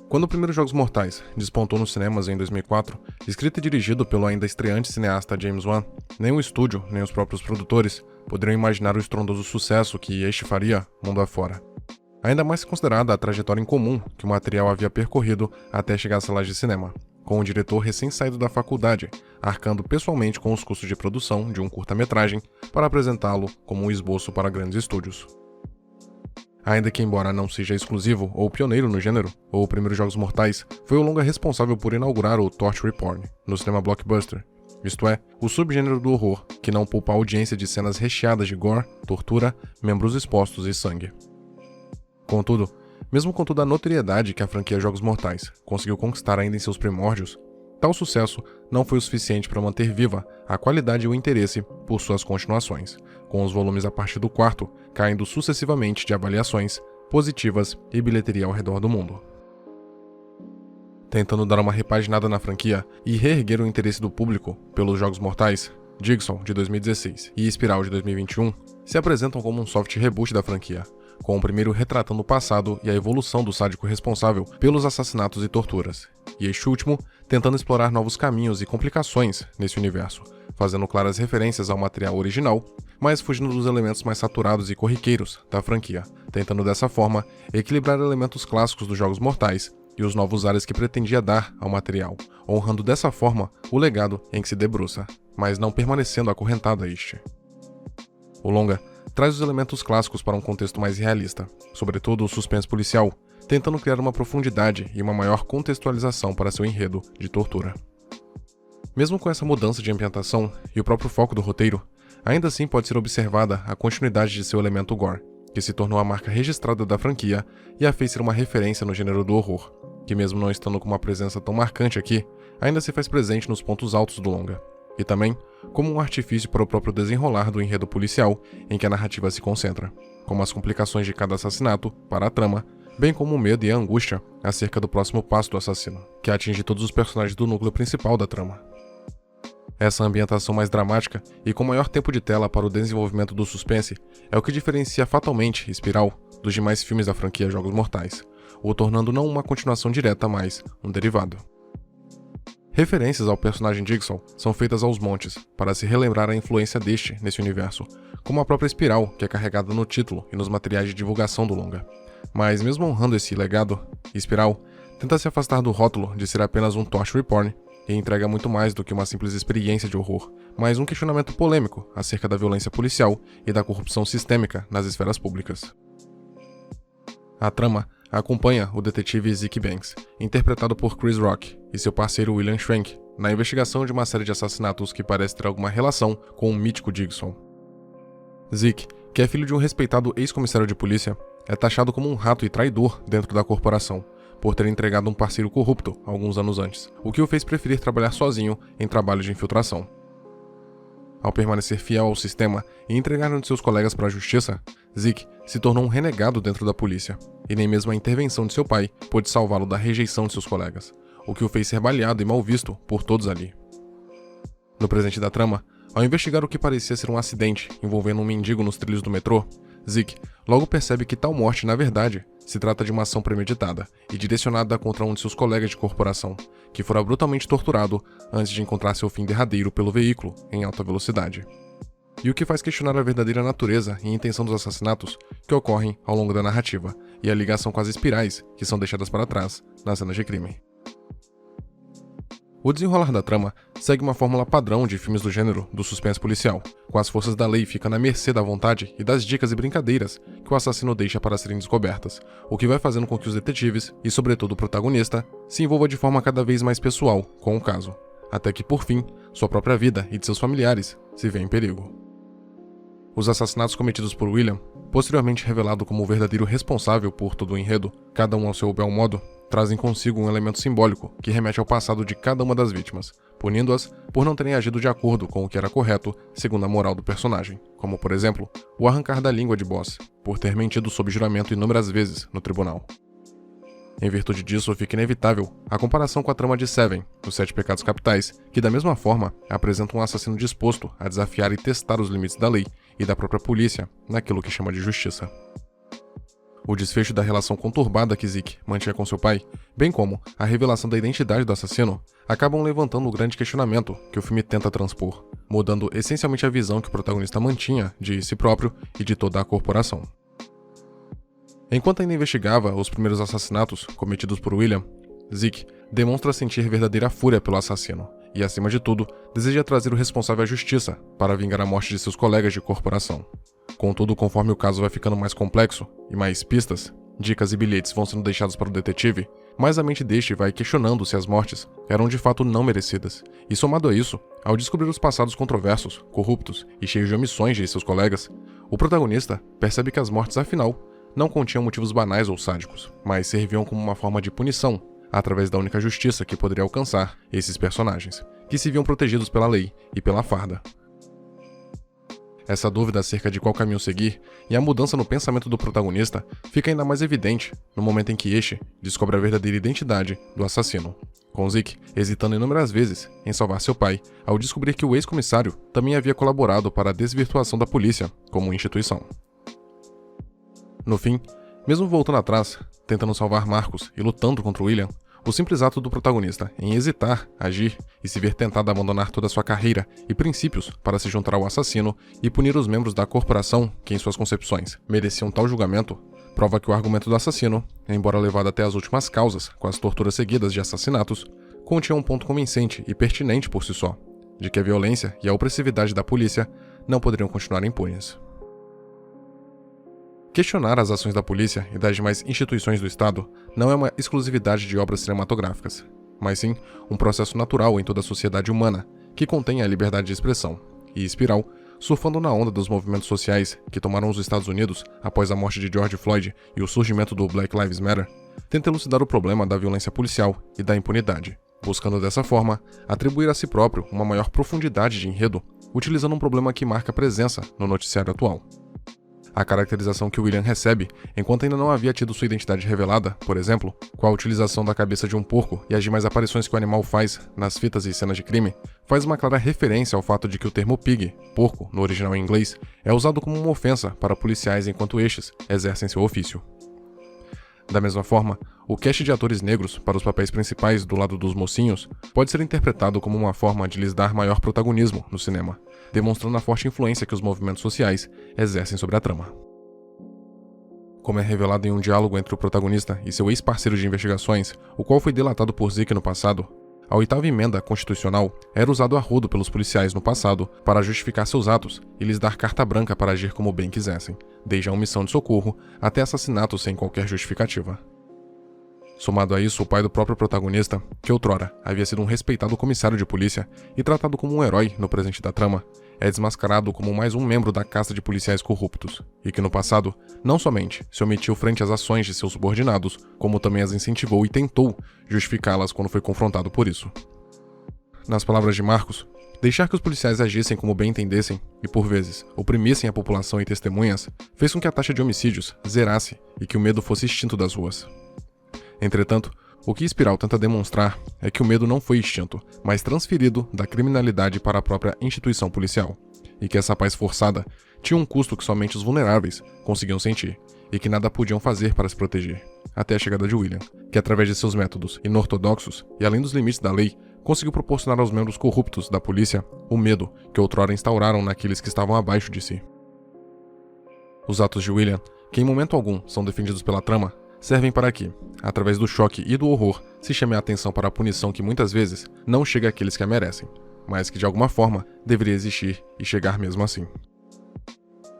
Quando o primeiro Jogos Mortais despontou nos cinemas em 2004, escrito e dirigido pelo ainda estreante cineasta James Wan, nem o estúdio, nem os próprios produtores poderiam imaginar o estrondoso sucesso que este faria mundo afora. Ainda mais considerada a trajetória incomum que o material havia percorrido até chegar às salas de cinema, com o diretor recém-saído da faculdade, arcando pessoalmente com os custos de produção de um curta-metragem para apresentá-lo como um esboço para grandes estúdios. Ainda que embora não seja exclusivo ou pioneiro no gênero, o primeiro Jogos Mortais foi o longa responsável por inaugurar o torture porn no cinema blockbuster, isto é, o subgênero do horror que não poupa a audiência de cenas recheadas de gore, tortura, membros expostos e sangue. Contudo, mesmo com toda a notoriedade que a franquia Jogos Mortais conseguiu conquistar ainda em seus primórdios, tal sucesso não foi o suficiente para manter viva a qualidade e o interesse por suas continuações, com os volumes a partir do quarto caindo sucessivamente de avaliações positivas e bilheteria ao redor do mundo. Tentando dar uma repaginada na franquia e reerguer o interesse do público pelos Jogos Mortais, Jigsaw, de 2016, e Espiral, de 2021, se apresentam como um soft reboot da franquia, com o primeiro retratando o passado e a evolução do sádico responsável pelos assassinatos e torturas, e este último tentando explorar novos caminhos e complicações nesse universo, fazendo claras referências ao material original, mas fugindo dos elementos mais saturados e corriqueiros da franquia, tentando dessa forma equilibrar elementos clássicos dos Jogos Mortais e os novos ares que pretendia dar ao material, honrando dessa forma o legado em que se debruça, mas não permanecendo acorrentado a este. O longa traz os elementos clássicos para um contexto mais realista, sobretudo o suspense policial, tentando criar uma profundidade e uma maior contextualização para seu enredo de tortura. Mesmo com essa mudança de ambientação e o próprio foco do roteiro, ainda assim pode ser observada a continuidade de seu elemento gore, que se tornou a marca registrada da franquia e a fez ser uma referência no gênero do horror, que mesmo não estando com uma presença tão marcante aqui, ainda se faz presente nos pontos altos do longa, e também como um artifício para o próprio desenrolar do enredo policial em que a narrativa se concentra, como as complicações de cada assassinato para a trama, bem como o medo e a angústia acerca do próximo passo do assassino, que atinge todos os personagens do núcleo principal da trama. Essa ambientação mais dramática e com maior tempo de tela para o desenvolvimento do suspense é o que diferencia fatalmente Espiral dos demais filmes da franquia Jogos Mortais, o tornando não uma continuação direta, mas um derivado. Referências ao personagem Jigsaw são feitas aos montes, para se relembrar a influência deste nesse universo, como a própria Espiral, que é carregada no título e nos materiais de divulgação do longa. Mas mesmo honrando esse legado, Espiral tenta se afastar do rótulo de ser apenas um torture porn e entrega muito mais do que uma simples experiência de horror, mas um questionamento polêmico acerca da violência policial e da corrupção sistêmica nas esferas públicas. A trama acompanha o detetive Zeke Banks, interpretado por Chris Rock, e seu parceiro William Schwenk, na investigação de uma série de assassinatos que parece ter alguma relação com o mítico Jigsaw. Zeke, que é filho de um respeitado ex-comissário de polícia, é taxado como um rato e traidor dentro da corporação, por ter entregado um parceiro corrupto alguns anos antes, o que o fez preferir trabalhar sozinho em trabalhos de infiltração. Ao permanecer fiel ao sistema e entregar um de seus colegas para a justiça, Zeke se tornou um renegado dentro da polícia, e nem mesmo a intervenção de seu pai pôde salvá-lo da rejeição de seus colegas, o que o fez ser baleado e mal visto por todos ali. No presente da trama, ao investigar o que parecia ser um acidente envolvendo um mendigo nos trilhos do metrô, Zeke logo percebe que tal morte, na verdade, se trata de uma ação premeditada e direcionada contra um de seus colegas de corporação, que fora brutalmente torturado antes de encontrar seu fim derradeiro pelo veículo em alta velocidade. E o que faz questionar a verdadeira natureza e intenção dos assassinatos que ocorrem ao longo da narrativa e a ligação com as espirais que são deixadas para trás nas cenas de crime. O desenrolar da trama segue uma fórmula padrão de filmes do gênero do suspense policial, com as forças da lei ficando à mercê da vontade e das dicas e brincadeiras que o assassino deixa para serem descobertas, o que vai fazendo com que os detetives, e sobretudo o protagonista, se envolva de forma cada vez mais pessoal com o caso, até que por fim, sua própria vida e de seus familiares se vê em perigo. Os assassinatos cometidos por William, posteriormente revelado como o verdadeiro responsável por todo o enredo, cada um ao seu bel modo, trazem consigo um elemento simbólico que remete ao passado de cada uma das vítimas, punindo-as por não terem agido de acordo com o que era correto segundo a moral do personagem, como por exemplo, o arrancar da língua de Boss, por ter mentido sob juramento inúmeras vezes no tribunal. Em virtude disso, fica inevitável a comparação com a trama de Seven, os 7 Pecados Capitais, que da mesma forma apresenta um assassino disposto a desafiar e testar os limites da lei e da própria polícia naquilo que chama de justiça. o desfecho da relação conturbada que Zeke mantinha com seu pai, bem como a revelação da identidade do assassino, acabam levantando o grande questionamento que o filme tenta transpor, mudando essencialmente a visão que o protagonista mantinha de si próprio e de toda a corporação. Enquanto ainda investigava os primeiros assassinatos cometidos por William, Zeke demonstra sentir verdadeira fúria pelo assassino e, acima de tudo, deseja trazer o responsável à justiça para vingar a morte de seus colegas de corporação. Contudo, conforme o caso vai ficando mais complexo e mais pistas, dicas e bilhetes vão sendo deixados para o detetive, mais a mente deste vai questionando se as mortes eram de fato não merecidas. E somado a isso, ao descobrir os passados controversos, corruptos e cheios de omissões de seus colegas, o protagonista percebe que as mortes, afinal, não continham motivos banais ou sádicos, mas serviam como uma forma de punição, através da única justiça que poderia alcançar esses personagens, que se viam protegidos pela lei e pela farda. Essa dúvida acerca de qual caminho seguir e a mudança no pensamento do protagonista fica ainda mais evidente no momento em que este descobre a verdadeira identidade do assassino, com Zeke hesitando inúmeras vezes em salvar seu pai ao descobrir que o ex-comissário também havia colaborado para a desvirtuação da polícia como instituição. No fim, mesmo voltando atrás, tentando salvar Marcus e lutando contra William, o simples ato do protagonista em hesitar, agir e se ver tentado a abandonar toda a sua carreira e princípios para se juntar ao assassino e punir os membros da corporação que, em suas concepções, mereciam tal julgamento, prova que o argumento do assassino, embora levado até as últimas causas com as torturas seguidas de assassinatos, continha um ponto convincente e pertinente por si só, de que a violência e a opressividade da polícia não poderiam continuar impunes. Questionar as ações da polícia e das demais instituições do Estado não é uma exclusividade de obras cinematográficas, mas sim um processo natural em toda a sociedade humana, que contém a liberdade de expressão, e Espiral, surfando na onda dos movimentos sociais que tomaram os Estados Unidos após a morte de George Floyd e o surgimento do Black Lives Matter, tenta elucidar o problema da violência policial e da impunidade, buscando dessa forma atribuir a si próprio uma maior profundidade de enredo, utilizando um problema que marca presença no noticiário atual. A caracterização que William recebe, enquanto ainda não havia tido sua identidade revelada, por exemplo, com a utilização da cabeça de um porco e as demais aparições que o animal faz nas fitas e cenas de crime, faz uma clara referência ao fato de que o termo pig, porco, no original em inglês, é usado como uma ofensa para policiais enquanto estes exercem seu ofício. Da mesma forma, o cast de atores negros para os papéis principais do lado dos mocinhos pode ser interpretado como uma forma de lhes dar maior protagonismo no cinema, demonstrando a forte influência que os movimentos sociais exercem sobre a trama. Como é revelado em um diálogo entre o protagonista e seu ex-parceiro de investigações, o qual foi delatado por Zeke no passado, a 8ª emenda constitucional era usado a rodo pelos policiais no passado para justificar seus atos e lhes dar carta branca para agir como bem quisessem, desde a omissão de socorro até assassinatos sem qualquer justificativa. Somado a isso, o pai do próprio protagonista, que outrora havia sido um respeitado comissário de polícia e tratado como um herói no presente da trama, é desmascarado como mais um membro da casta de policiais corruptos, e que no passado, não somente se omitiu frente às ações de seus subordinados, como também as incentivou e tentou justificá-las quando foi confrontado por isso. Nas palavras de Marcus, deixar que os policiais agissem como bem entendessem e, por vezes, oprimissem a população e testemunhas, fez com que a taxa de homicídios zerasse e que o medo fosse extinto das ruas. Entretanto, o que Espiral tenta demonstrar é que o medo não foi extinto, mas transferido da criminalidade para a própria instituição policial, e que essa paz forçada tinha um custo que somente os vulneráveis conseguiam sentir, e que nada podiam fazer para se proteger, até a chegada de William, que através de seus métodos inortodoxos e além dos limites da lei, conseguiu proporcionar aos membros corruptos da polícia o medo que outrora instauraram naqueles que estavam abaixo de si. Os atos de William, que em momento algum são defendidos pela trama, servem para que, através do choque e do horror, se chame a atenção para a punição que muitas vezes não chega àqueles que a merecem, mas que de alguma forma deveria existir e chegar mesmo assim.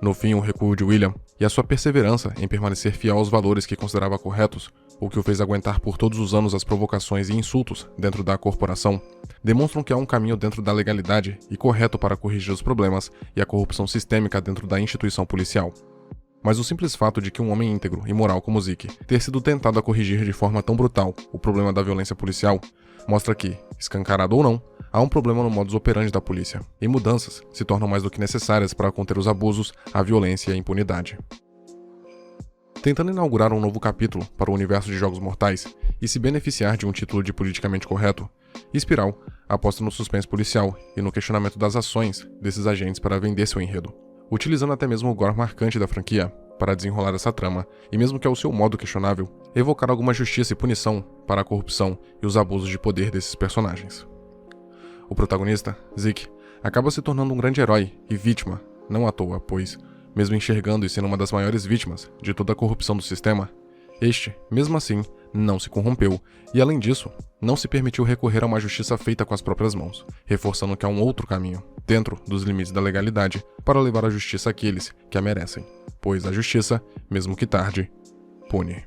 No fim, o recuo de William e a sua perseverança em permanecer fiel aos valores que considerava corretos, o que o fez aguentar por todos os anos as provocações e insultos dentro da corporação, demonstram que há um caminho dentro da legalidade e correto para corrigir os problemas e a corrupção sistêmica dentro da instituição policial. Mas o simples fato de que um homem íntegro e moral como Zeke ter sido tentado a corrigir de forma tão brutal o problema da violência policial mostra que, escancarado ou não, há um problema no modus operandi da polícia, e mudanças se tornam mais do que necessárias para conter os abusos, a violência e a impunidade. Tentando inaugurar um novo capítulo para o universo de Jogos Mortais e se beneficiar de um título de politicamente correto, Espiral aposta no suspense policial e no questionamento das ações desses agentes para vender seu enredo, utilizando até mesmo o gore marcante da franquia, para desenrolar essa trama, e mesmo que ao seu modo questionável, evocar alguma justiça e punição para a corrupção e os abusos de poder desses personagens. O protagonista, Zeke, acaba se tornando um grande herói e vítima, não à toa, pois, mesmo enxergando e sendo uma das maiores vítimas de toda a corrupção do sistema, este, mesmo assim, não se corrompeu e, além disso, não se permitiu recorrer a uma justiça feita com as próprias mãos, reforçando que há um outro caminho, dentro dos limites da legalidade, para levar a justiça àqueles que a merecem, pois a justiça, mesmo que tarde, pune.